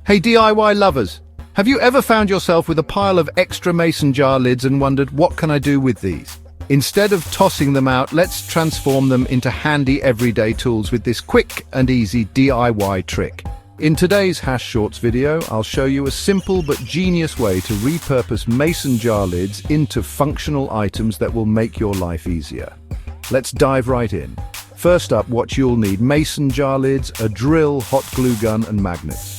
Hey DIY lovers, have you ever found yourself with a pile of extra mason jar lids and wondered, what can I do with these? Instead of tossing them out, let's transform them into handy everyday tools with this quick and easy DIY trick. In today's Hash Shorts video, I'll show you a simple but genius way to repurpose mason jar lids into functional items that will make your life easier. Let's dive right in. First up, what you'll need: mason jar lids, a drill, hot glue gun, and magnets.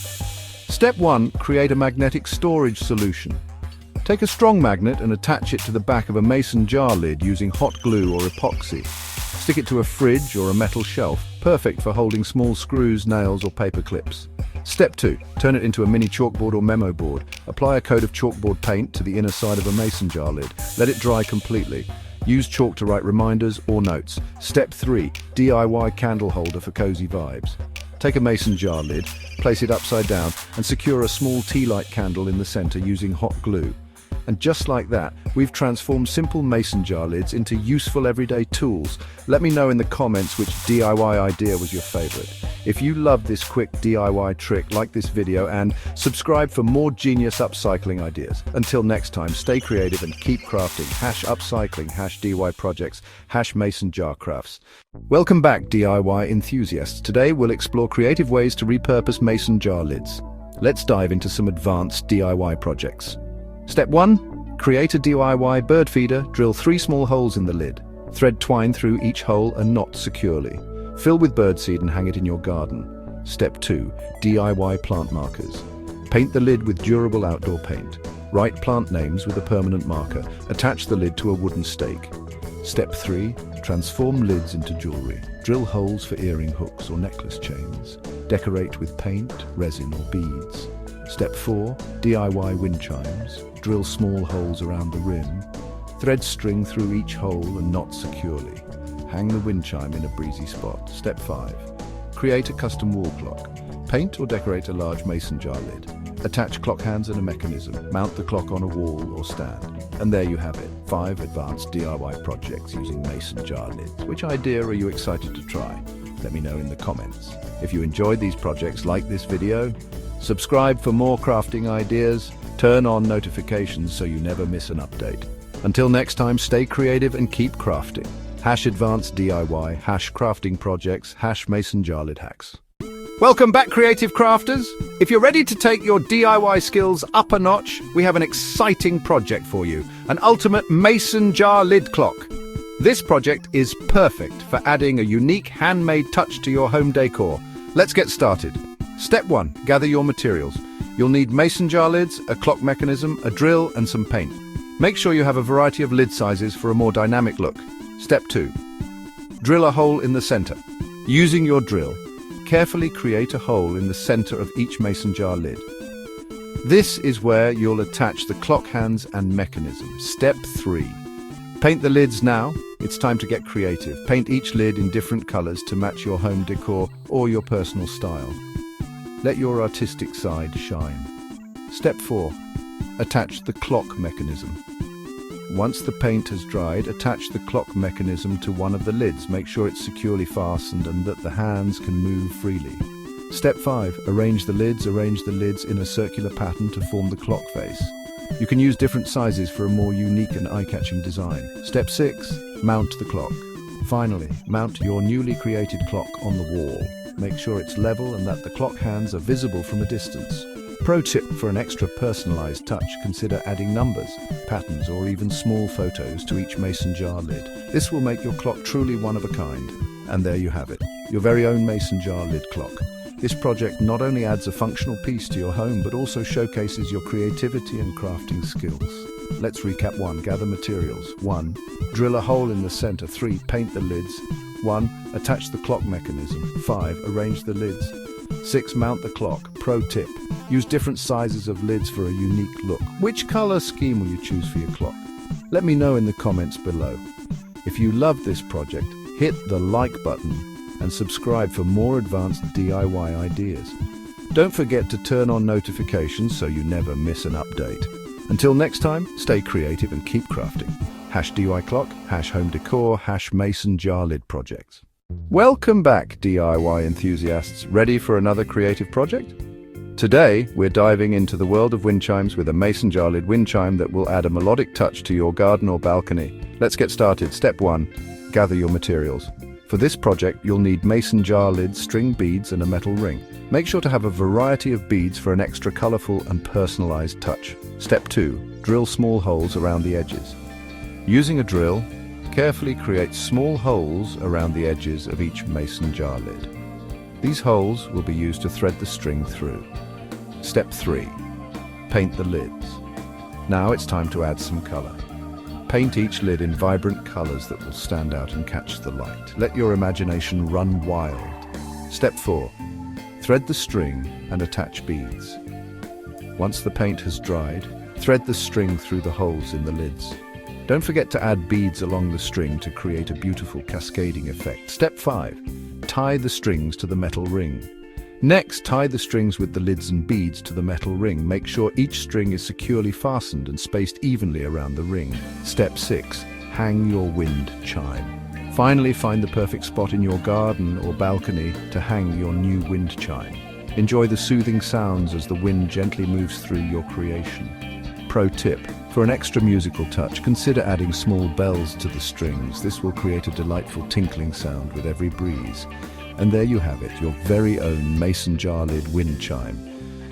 Step 1. Create a magnetic storage solution. Take a strong magnet and attach it to the back of a mason jar lid using hot glue or epoxy. Stick it to a fridge or a metal shelf, perfect for holding small screws, nails, or paper clips. Step 2. Turn it into a mini chalkboard or memo board. Apply a coat of chalkboard paint to the inner side of a mason jar lid. Let it dry completely. Use chalk to write reminders or notes. Step 3. DIY candle holder for cozy vibes. Take a mason jar lid, place it upside down, and secure a small tea light candle in the center using hot glue. And just like that, we've transformed simple mason jar lids into useful everyday tools. Let me know in the comments which DIY idea was your favorite. If you love this quick DIY trick, like this video and subscribe for more genius upcycling ideas. Until next time, stay creative and keep crafting. #upcycling, #DIY projects, #mason jar crafts. Welcome back, DIY enthusiasts. Today we'll explore creative ways to repurpose mason jar lids. Let's dive into some advanced DIY projects. Step 1. Create a DIY bird feeder. Drill 3 small holes in the lid. Thread twine through each hole and knot securely. Fill with birdseed and hang it in your garden. Step 2. DIY plant markers. Paint the lid with durable outdoor paint. Write plant names with a permanent marker. Attach the lid to a wooden stake. Step 3. Transform lids into jewelry. Drill holes for earring hooks or necklace chains. Decorate with paint, resin, or beads. Step 4. DIY wind chimes. Drill small holes around the rim. Thread string through each hole and knot securely. Hang the wind chime in a breezy spot. Step 5. Create a custom wall clock. Paint or decorate a large mason jar lid. Attach clock hands and a mechanism. Mount the clock on a wall or stand. And there you have it. 5 advanced DIY projects using mason jar lids. Which idea are you excited to try? Let me know in the comments. If you enjoyed these projects, like this video, subscribe for more crafting ideas, turn on notifications so you never miss an update. Until next time, stay creative and keep crafting. #advanced DIY, #crafting projects, #mason jar lid hacks. Welcome back, creative crafters. If you're ready to take your DIY skills up a notch, we have an exciting project for you: an ultimate mason jar lid clock. This project is perfect for adding a unique handmade touch to your home decor. Let's get started. Step 1. Gather your materials. You'll need mason jar lids, a clock mechanism, a drill, and some paint. Make sure you have a variety of lid sizes for a more dynamic look. Step 2. Drill a hole in the center. Using your drill, carefully create a hole in the center of each mason jar lid. This is where you'll attach the clock hands and mechanism. Step 3. Paint the lids now. It's time to get creative. Paint each lid in different colors to match your home decor or your personal style. Let your artistic side shine. Step 4. Attach the clock mechanism. Once the paint has dried, attach the clock mechanism to one of the lids. Make sure it's securely fastened and that the hands can move freely. Step 5. Arrange the lids. Arrange the lids in a circular pattern to form the clock face. You can use different sizes for a more unique and eye-catching design. Step 6. Mount the clock. Finally, mount your newly created clock on the wall. Make sure it's level and that the clock hands are visible from a distance. Pro tip: for an extra personalized touch, consider adding numbers, patterns, or even small photos to each mason jar lid. This will make your clock truly one of a kind. And there you have it, your very own mason jar lid clock. This project not only adds a functional piece to your home, but also showcases your creativity and crafting skills. Let's recap. 1. Gather materials. 1. Drill a hole in the center. 3. Paint the lids. 1. Attach the clock mechanism. 5. Arrange the lids. 6. Mount the clock. Pro tip: use different sizes of lids for a unique look. Which color scheme will you choose for your clock? Let me know in the comments below. If you love this project, hit the like button and subscribe for more advanced DIY ideas. Don't forget to turn on notifications so you never miss an update. Until next time, stay creative and keep crafting. #DIY clock, #home decor, #mason jar lid projects. Welcome back, DIY enthusiasts. Ready for another creative project? Today, we're diving into the world of wind chimes with a mason jar lid wind chime that will add a melodic touch to your garden or balcony. Let's get started. Step 1. Gather your materials. For this project, you'll need mason jar lids, string beads, and a metal ring. Make sure to have a variety of beads for an extra colorful and personalized touch. Step 2. Drill small holes around the edges. Using a drill, carefully create small holes around the edges of each mason jar lid. These holes will be used to thread the string through. Step 3. Paint the lids. Now it's time to add some color. Paint each lid in vibrant colors that will stand out and catch the light. Let your imagination run wild. Step 4. Thread the string and attach beads. Once the paint has dried, thread the string through the holes in the lids. Don't forget to add beads along the string to create a beautiful cascading effect. Step 5. Tie the strings to the metal ring. Next, tie the strings with the lids and beads to the metal ring. Make sure each string is securely fastened and spaced evenly around the ring. Step 6. Hang your wind chime. Finally, find the perfect spot in your garden or balcony to hang your new wind chime. Enjoy the soothing sounds as the wind gently moves through your creation. Pro tip: for an extra musical touch, consider adding small bells to the strings. This will create a delightful tinkling sound with every breeze. And there you have it, your very own mason jar lid wind chime.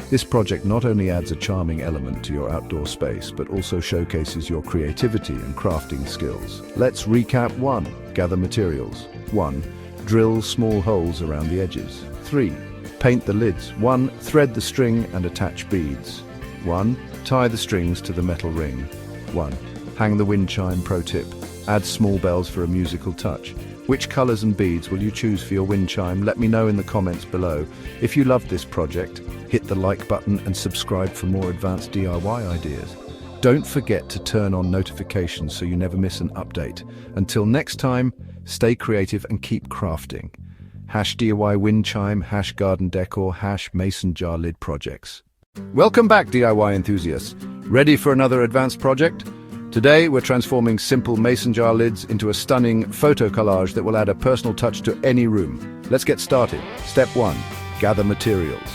This project not only adds a charming element to your outdoor space, but also showcases your creativity and crafting skills. Let's recap. 1. Gather materials. 1. Drill small holes around the edges. 3. Paint the lids. 1. Thread the string and attach beads. 1. Tie the strings to the metal ring. 1. Hang the wind chime. Pro tip: add small bells for a musical touch. Which colors and beads will you choose for your wind chime? Let me know in the comments below. If you loved this project, hit the like button and subscribe for more advanced DIY ideas. Don't forget to turn on notifications so you never miss an update. Until next time, stay creative and keep crafting. #DIY wind chime, #garden decor, #mason jar lid projects. Welcome back, DIY enthusiasts. Ready for another advanced project? Today, we're transforming simple mason jar lids into a stunning photo collage that will add a personal touch to any room. Let's get started. Step 1. Gather materials.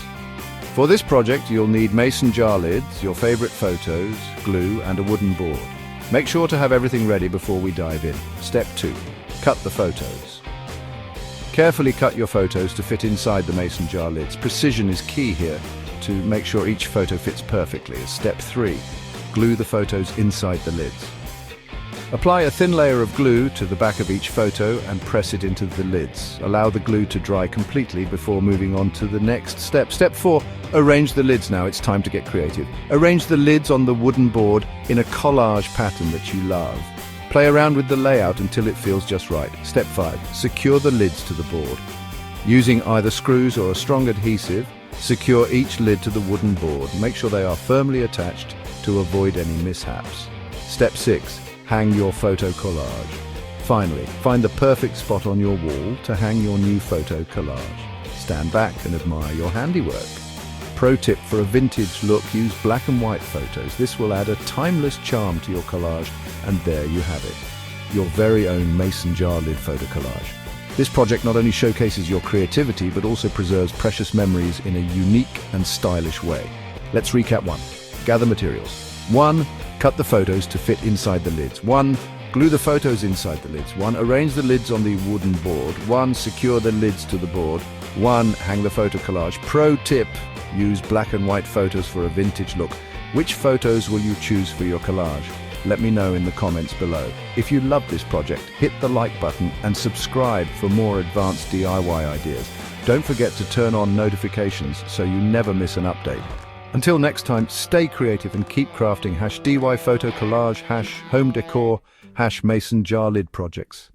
For this project, you'll need mason jar lids, your favorite photos, glue, and a wooden board. Make sure to have everything ready before we dive in. Step 2. Cut the photos. Carefully cut your photos to fit inside the mason jar lids. Precision is key here to make sure each photo fits perfectly. Step 3. Glue the photos inside the lids. Apply a thin layer of glue to the back of each photo and press it into the lids. Allow the glue to dry completely before moving on to the next step. Step 4. Arrange the lids. Now it's time to get creative. Arrange the lids on the wooden board in a collage pattern that you love. Play around with the layout until it feels just right. Step 5. Secure the lids to the board. Using either screws or a strong adhesive, secure each lid to the wooden board. Make sure they are firmly attached to avoid any mishaps. Step 6. Hang your photo collage. Finally, find the perfect spot on your wall to hang your new photo collage. Stand back and admire your handiwork. Pro tip: for a vintage look, use black and white photos. This will add a timeless charm to your collage, and there you have it, your very own mason jar lid photo collage. This project not only showcases your creativity, but also preserves precious memories in a unique and stylish way. Let's recap. 1. Gather materials. 1. Cut the photos to fit inside the lids. 1. Glue the photos inside the lids. 1. Arrange the lids on the wooden board. 1. Secure the lids to the board. 1. Hang the photo collage. Pro tip: use black and white photos for a vintage look. Which photos will you choose for your collage? Let me know in the comments below. If you love this project, hit the like button and subscribe for more advanced DIY ideas. Don't forget to turn on notifications so you never miss an update. Until next time, stay creative and keep crafting #DIY photo collage, #home decor, #mason jar lid projects.